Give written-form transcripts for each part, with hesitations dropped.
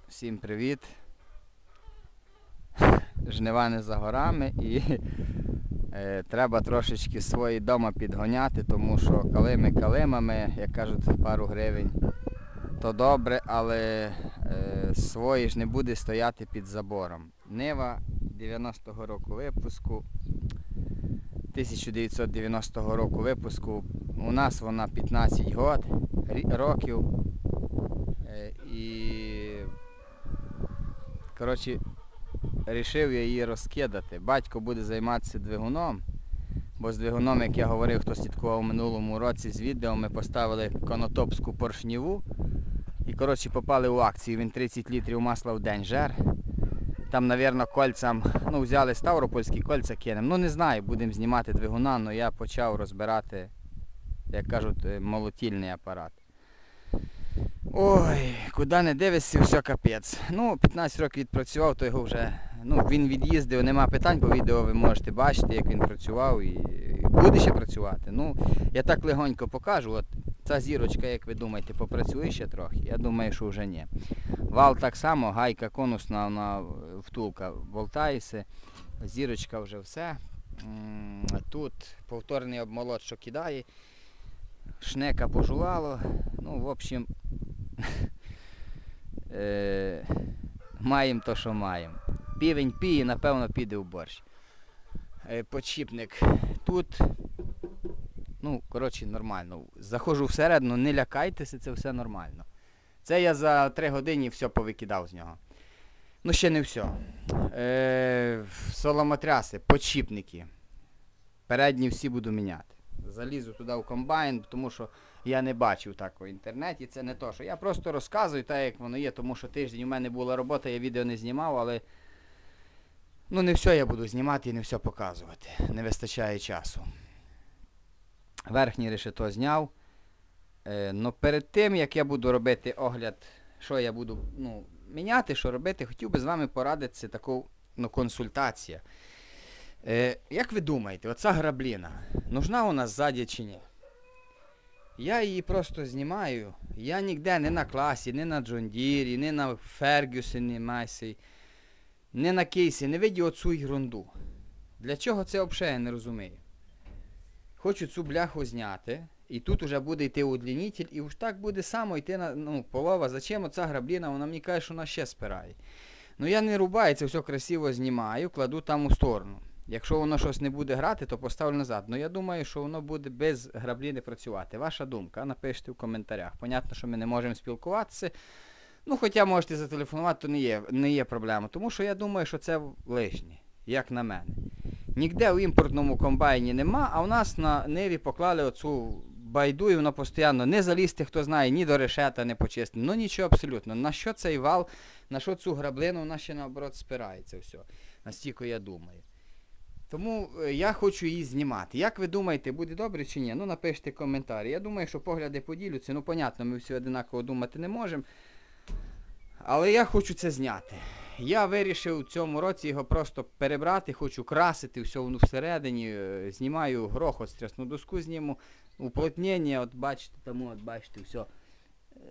Всім привіт! Жнива не за горами і треба трошечки свої дома підгоняти, тому що калими калимами, як кажуть, пару гривень, то добре, але свої ж не буде стояти під забором. Нива 90-го року випуску, 1990 року випуску, у нас вона 15 років. І коротше, рішив я її розкидати. Батько буде займатися двигуном, бо з двигуном, як я говорив, хто слідкував у минулому році з відео, ми поставили конотопську поршневу і, коротше, попали у акцію. Він 30 літрів масла в день жер. Там, мабуть, кольцям, взяли ставропольські кольця, кинемо. Не знаю, будемо знімати двигуна, але я почав розбирати, як кажуть, молотильний апарат. Ой, куди не дивишся, все капець. 15 років відпрацював, то його вже, він від'їздив, нема питань, по відео ви можете бачити, як він працював і буде ще працювати. Я так легонько покажу, от ця зірочка, як ви думаєте, попрацює ще трохи? Я думаю, що вже ні. Вал так само, гайка конусна, вона втулка болтається, зірочка вже все. Тут повторний обмолот, що кидає, шнека пожулало, в общем, маємо то, що маємо. Півень піє, напевно, піде в борщ. Подшипник тут, коротше, нормально. Заходжу всередину, не лякайтеся, це все нормально. Це я за 3 години все повикидав з нього. Ще не все. Соломотряси, подшипники. Передні всі буду міняти. Залізу туди в комбайн, тому що я не бачив так в інтернеті, це не то, що я просто розказую так, як воно є, тому що тиждень у мене була робота, я відео не знімав, але не все я буду знімати і не все показувати, не вистачає часу. Верхнє решето зняв, перед тим, як я буду робити огляд, що я буду міняти, що робити, хотів би з вами порадитися таку консультацію. Як ви думаєте, оця грабліна, нужна у нас ззаді чи ні? Я її просто знімаю, я ніде, не на класі, не на Джондірі, не на Фергюсені, Масі, не на кейсі, не видів оцю ерунду. Для чого це взагалі я не розумію? Хочу цю бляху зняти, і тут вже буде йти удлінитель, і уж так буде само йти на, полова. Зачем оця грабліна, вона мені каже, що вона ще спирає. Я не рубаю, це все красиво знімаю, кладу там у сторону. Якщо воно щось не буде грати, то поставлю назад. Я думаю, що воно буде без грабліни працювати. Ваша думка, напишіть в коментарях. Понятно, що ми не можемо спілкуватися. Хоча можете зателефонувати, то не є проблема. Тому що я думаю, що це лишнє, як на мене. Ніде у імпортному комбайні нема, а у нас на Ниві поклали оцю байду, і воно постійно не залізти, хто знає, ні до решета не почистити. Нічого абсолютно. На що цей вал, на що цю граблину, вона ще наоборот спирається все. Настільки я думаю. Тому я хочу її знімати. Як ви думаєте, буде добре чи ні? Напишіть коментарі. Я думаю, що погляди поділються. Понятно, ми всі одинаково думати не можемо. Але я хочу це зняти. Я вирішив в цьому році його просто перебрати, хочу красити все всередині. Знімаю грохот, стрясну доску зніму. Уплотнення, бачите, все.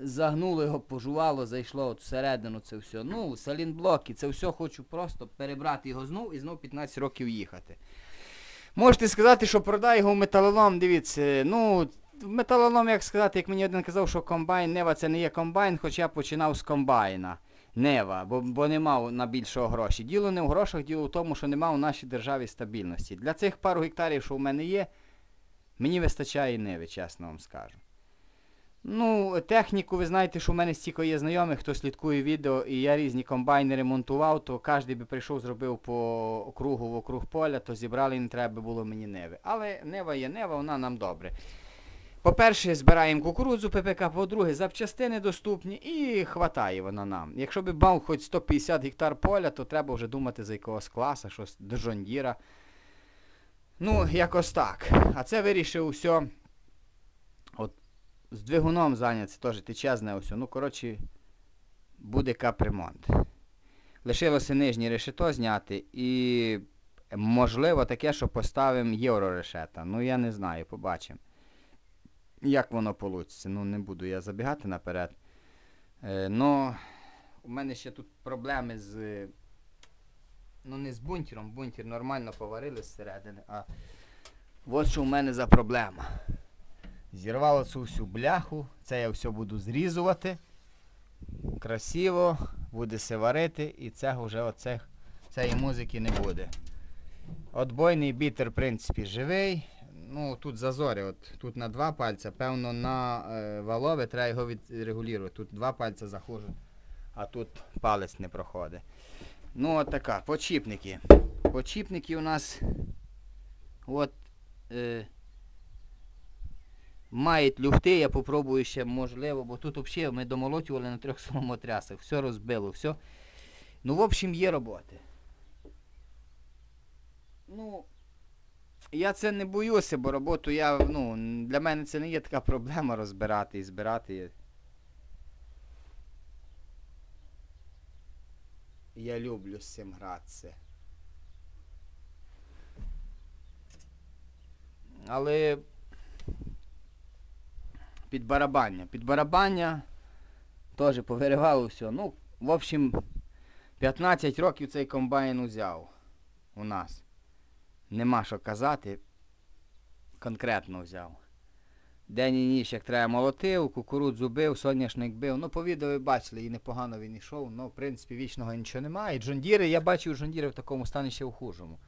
Загнуло його, пожувало, зайшло всередину це все. Салінблоки, це все хочу просто перебрати його знов і знов 15 років їхати. Можете сказати, що продай його в металолом, дивіться, в металолом, як сказати, як мені один казав, що комбайн Нева це не є комбайн, хоча я починав з комбайна Нева, бо не мав на більшого гроші. Діло не в грошах, діло в тому, що нема у нашій державі стабільності. Для цих пару гектарів, що в мене є, мені вистачає Неви, чесно вам скажу. Техніку, ви знаєте, що в мене стільки є знайомих, хто слідкує відео, і я різні комбайни ремонтував, то кожен би прийшов, зробив по округу, вокруг поля, то зібрали, не треба було мені Неви. Але Нева є Нева, вона нам добре. По-перше, збираємо кукурудзу ППК, по-друге, запчастини доступні і хватає вона нам. Якщо б мав хоч 150 гектар поля, то треба вже думати за якогось класа, щось до Джондіра. Якось так. А це вирішив все. З двигуном зайнятися, теж течезне все. Буде капремонт. Лишилося нижнє решето зняти і, можливо, таке, що поставимо єврорешета. Я не знаю, побачимо. Як воно вийде. Не буду я забігати наперед. у мене ще тут проблеми з... Ну не з бункером, бункер нормально поварили зсередини, а от що у мене за проблема. Зірвало цю всю бляху, це я все буду зрізувати. Красиво, буде се варити і цього вже цієї музики не буде. Отбойний бітер, в принципі, живий. Ну, тут зазори, от тут на 2 пальця, певно, на валове треба його відрегулювати. Тут 2 пальця заходжу, а тут палець не проходить. Ну, от така, подшипники. Подшипники у нас от мають люфти, я попробую ще, можливо, бо тут взагалі ми домолотювали на 3 самотрясах, все розбило, все. Ну, в общем, є роботи. Ну, я це не боюся, бо роботу я, ну, для мене це не є така проблема розбирати і збирати. Я люблю з цим гратися. Але підбарабання теж повиривало все. Ну, в общем, 15 років цей комбайн узяв у нас. Нема що казати, конкретно взяв. День і ніч, як треба, молотив, кукурудзу бив, соняшник бив. Ну, по відео ви бачили, і непогано він йшов, ну, в принципі, вічного нічого немає. І джондіри, я бачив джондіри в такому стані ще в хужому.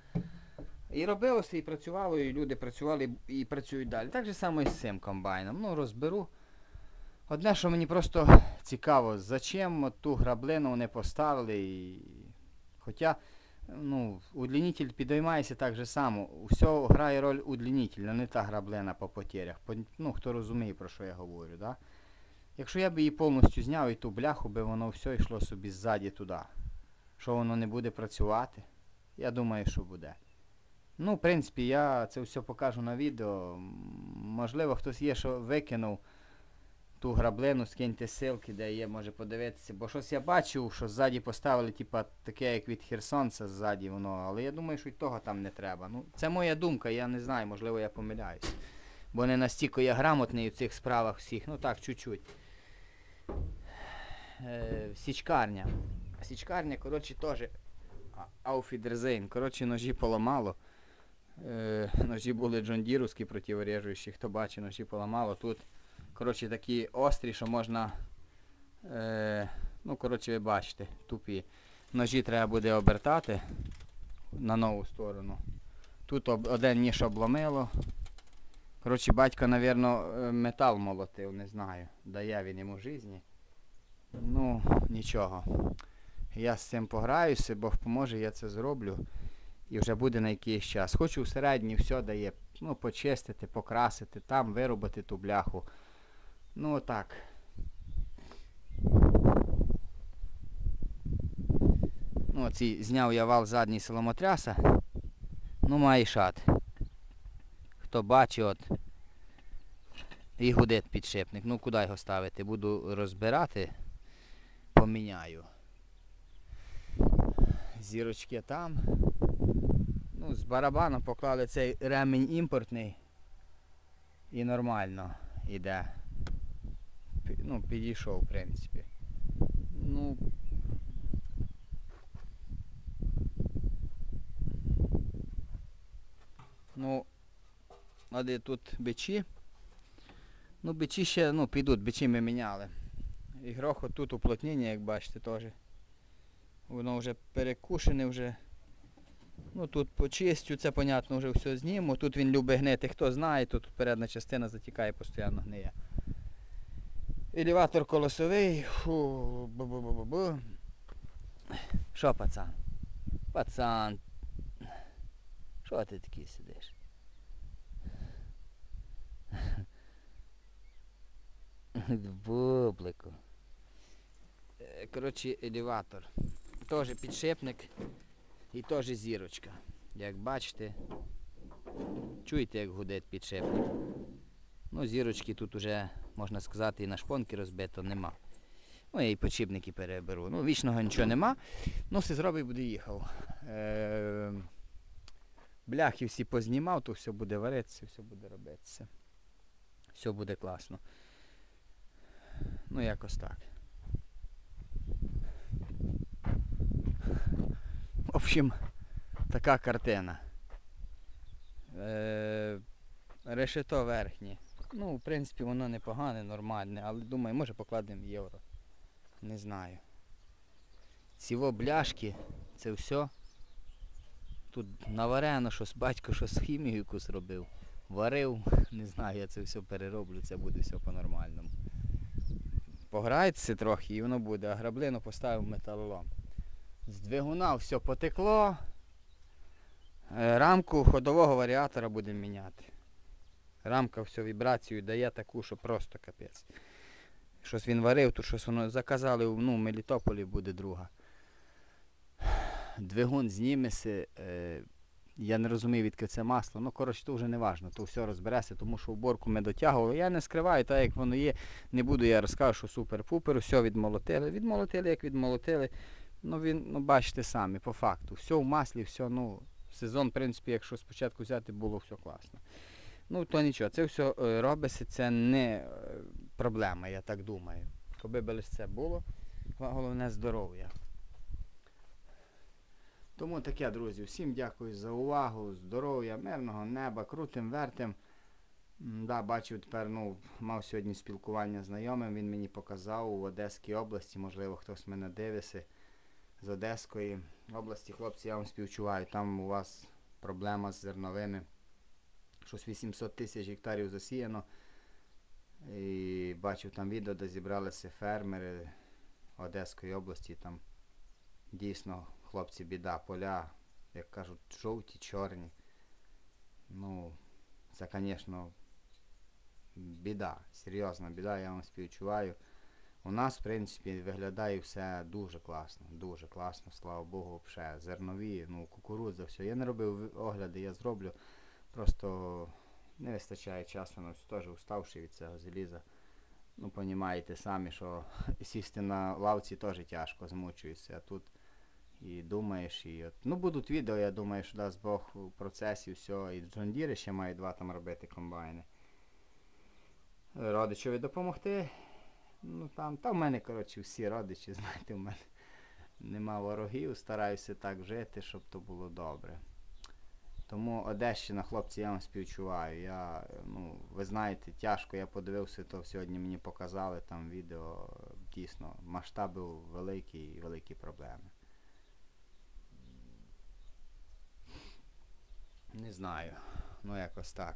І робилося, і працювало, і люди працювали, і працюють далі. Так же само і з цим комбайном. Ну, розберу. Одне, що мені просто цікаво, зачем ту граблину вони поставили. І... Хоча, ну, удлінитель підіймається так же само. Все грає роль удлінителя, не та граблина по потерях. Ну, хто розуміє, про що я говорю, да? Якщо я б її повністю зняв і ту бляху, би воно все йшло собі ззаді туди. Що воно не буде працювати? Я думаю, що буде. Ну, в принципі, я це все покажу на відео. Можливо, хтось є, що викинув ту граблину, скиньте ссылки, де є, може подивитися. Бо щось я бачив, що ззаді поставили, типа, таке, як від Херсонця ззаді воно. Але я думаю, що й того там не треба. Ну, це моя думка, я не знаю, можливо, я помиляюсь. Бо не настільки я грамотний у цих справах всіх. Ну так, чуть-чуть. Січкарня. Січкарня, коротше, теж ауфідерзейн. Коротше, ножі поламало. Ножі були джондіровські противорежуючі, хто бачить, ножі поламало. Тут, коротше, такі острі, що можна, ну, коротше, ви бачите, тупі. Ножі треба буде обертати на нову сторону. Тут один ніж обломило. Коротше, батько, напевно, метал молотив, не знаю, дає він йому в житті. Ну, нічого. Я з цим пограюся, Бог поможе, я це зроблю. І вже буде на якийсь час. Хочу в середній все дає, ну, почистити, покрасити, там виробити ту бляху. Ну, отак. Ну, оці, зняв я вал задній соломотряса. Ну, має шат. Хто бачить, от. І гудить підшипник. Ну, куди його ставити? Буду розбирати, поміняю. Зірочки там. Ну, з барабаном поклали цей ремінь імпортний. І нормально іде. Ну, підійшов, в принципі. Ну, але тут бичі. Ну, бичі ще, ну, підуть, бичі ми міняли. І грохот тут уплотнення, як бачите, теж. Воно вже перекушене вже. Ну, тут почистю, це, понятно, вже все зніму. Тут він любить гнити, хто знає, тут передня частина затікає, постійно гниє. Елеватор колесовий. Фу, бу-бу-бу-бу-бу. Що, пацан? Пацан. Що ти такий сидиш? В бублику. Коротше, елеватор. Теж підшипник і теж зірочка. Як бачите, чуєте, як гудить підшипник. Ну, зірочки тут уже, можна сказати, і на шпонки розбито нема. Ну, я і підшипники переберу. Ну, вічного нічого нема. Ну, все зробив, буде їхав. Бляхи всі познімав, то все буде варитися, все буде робитися. Все буде класно. Ну, якось так. общем, така картина. Решето верхнє. Ну, в принципі, воно непогане, нормальне, але думаю, може покладемо євро. Не знаю. Ці бляшки, це все. Тут наварено, щось батько щось хімію якусь робив. Варив, не знаю, я це все перероблю, це буде все по-нормальному. Пограється трохи і воно буде, а граблину поставив металолом. З двигуна все потекло. Рамку ходового варіатора будемо міняти. Рамка всю вібрацію дає таку, що просто капець. Щось він варив, тут щось воно заказали, в Мелітополі буде друга. Двигун зніметься, я не розумію, відки це масло, ну коротше, то вже не важно, то все розбереться, тому що уборку ми дотягували. Я не скриваю, так як воно є, не буду я розказувати, що супер-пупер, все відмолотили. Відмолотили, як відмолотили, ну бачите самі, по факту. Все в маслі, все, сезон, в принципі, якщо спочатку взяти, було все класно. Ну, то нічого, це все робиться, це не проблема, я так думаю. Коби б лише це було, головне здоров'я. Тому таке, друзі, всім дякую за увагу, здоров'я, мирного неба, крутим, вертим. Да, бачив тепер, мав сьогодні спілкування з знайомим, він мені показав у Одеській області, можливо, хтось мене дивиться з Одеської області. Хлопці, я вам співчуваю, там у вас проблема з зерновими. Щось 800 тисяч гектарів засіяно. І бачив там відео, де зібралися фермери Одеської області, там дійсно, хлопці, біда, поля, як кажуть, жовті, чорні. Це, звісно, біда, серйозна біда, я вам співчуваю. У нас, в принципі, виглядає все дуже класно, слава Богу, вже зернові, кукурудза, все. Я не робив огляди, я зроблю, просто не вистачає часу, теж уставший від цього заліза. Понімаєте самі, що сісти на лавці теж тяжко, змучуюся, а тут і думаєш, і будуть відео, я думаю, що дасть Бог у процесі все, і Джондіри ще мають 2 там робити комбайни. Родичові допомогти, там в мене, коротше, всі родичі, знаєте, в мене нема ворогів, стараюся так жити, щоб то було добре. Тому Одещина, хлопці, я вам співчуваю, ви знаєте, тяжко, я подивився, то сьогодні мені показали там відео, дійсно, масштаби великі і великі проблеми. Не знаю, якось так.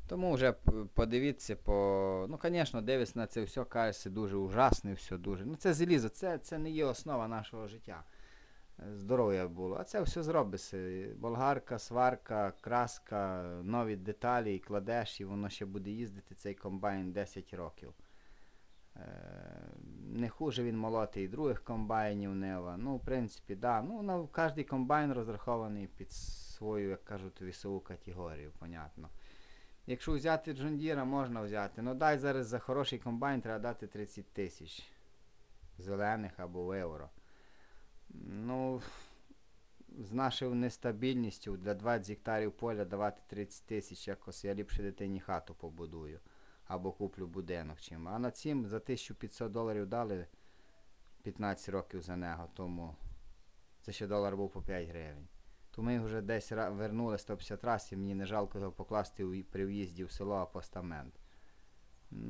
Тому вже подивіться звісно, дивись на це все, кажеться дуже ужасне, все дуже. Це залізо, це не є основа нашого життя. Здоров'я було. А це все зробиться. Болгарка, сварка, краска, нові деталі, і кладеш, і воно ще буде їздити, цей комбайн 10 років. Не хуже він молоти і других комбайнів Нива. В принципі, да. Кожен комбайн розрахований під свою, як кажуть, вісову категорію, понятно. Якщо взяти Джондіра, можна взяти. Дай зараз за хороший комбайн треба дати 30 тисяч зелених або в євро. З нашою нестабільністю для 20 гектарів поля давати 30 тисяч, якось я ліпше дитині хату побудую. Або куплю будинок чим. А на цим за $1500 дали 15 років за нього, тому це ще долар був по 5 гривень. То ми вже десь вернули 150 разів, і мені не жалко його покласти при в'їзді в село апостамент.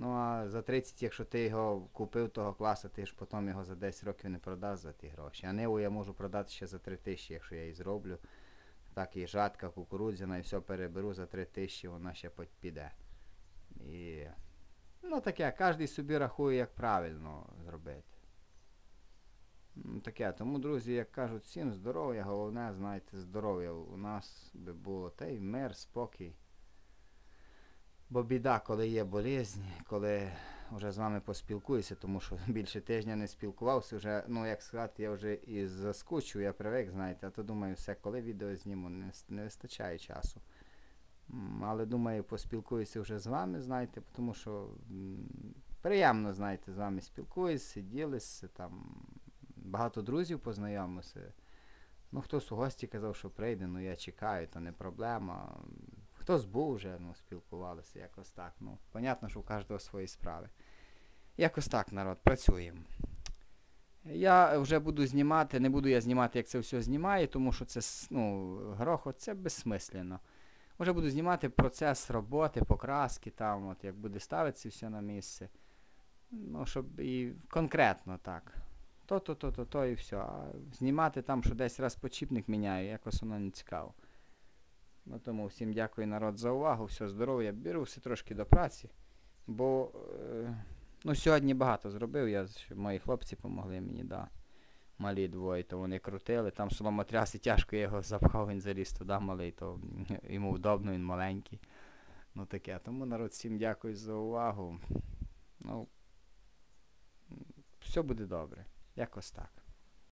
А за 30, якщо ти його купив того класу, ти ж потім його за 10 років не продаш за ті гроші. А Ниву я можу продати ще за 3000, якщо я її зроблю. Так і жатка, кукурудзяна, і все переберу за 3000, вона ще піде. І таке, кожен собі рахує, як правильно зробити. Таке, тому, друзі, як кажуть, всім здоров'я, головне, знаєте, здоров'я у нас би було, та й мир, спокій. Бо біда, коли є болезнь, коли вже з вами поспілкуюся, тому що більше тижня не спілкувався, вже, як сказати, я вже і заскучу, я привик, знаєте, а то думаю, все, коли відео зніму, не вистачає часу. Але, думаю, поспілкуюся вже з вами, знаєте, тому що приємно, знаєте, з вами спілкуюся, ділися, там, багато друзів познайомився. Хтось у гості казав, що прийде, я чекаю, то не проблема. Хтось був вже, спілкувалися, якось так. Понятно, що у кожного свої справи. Якось так, народ, працюємо. Я вже буду знімати, не буду я знімати, як це все знімає, тому що це, грохот, це безсмислено. Вже буду знімати процес роботи, покраски, там, от, як буде ставитися все на місце. Ну, щоб і конкретно так. То і все. А знімати там, що десь раз подшипник міняю, якось воно не цікаво. Ну, тому всім дякую, народ, за увагу. Все, здоров'я. Беруся трошки до праці. Бо, сьогодні багато зробив, мої хлопці допомогли мені, да. Малі двоє, то вони крутили. Там соломотряс і тяжко я його запхав, він заліз туди малий, то йому вдобно, він маленький. Ну таке. Тому, народ, всім дякую за увагу. Ну, все буде добре. Якось так.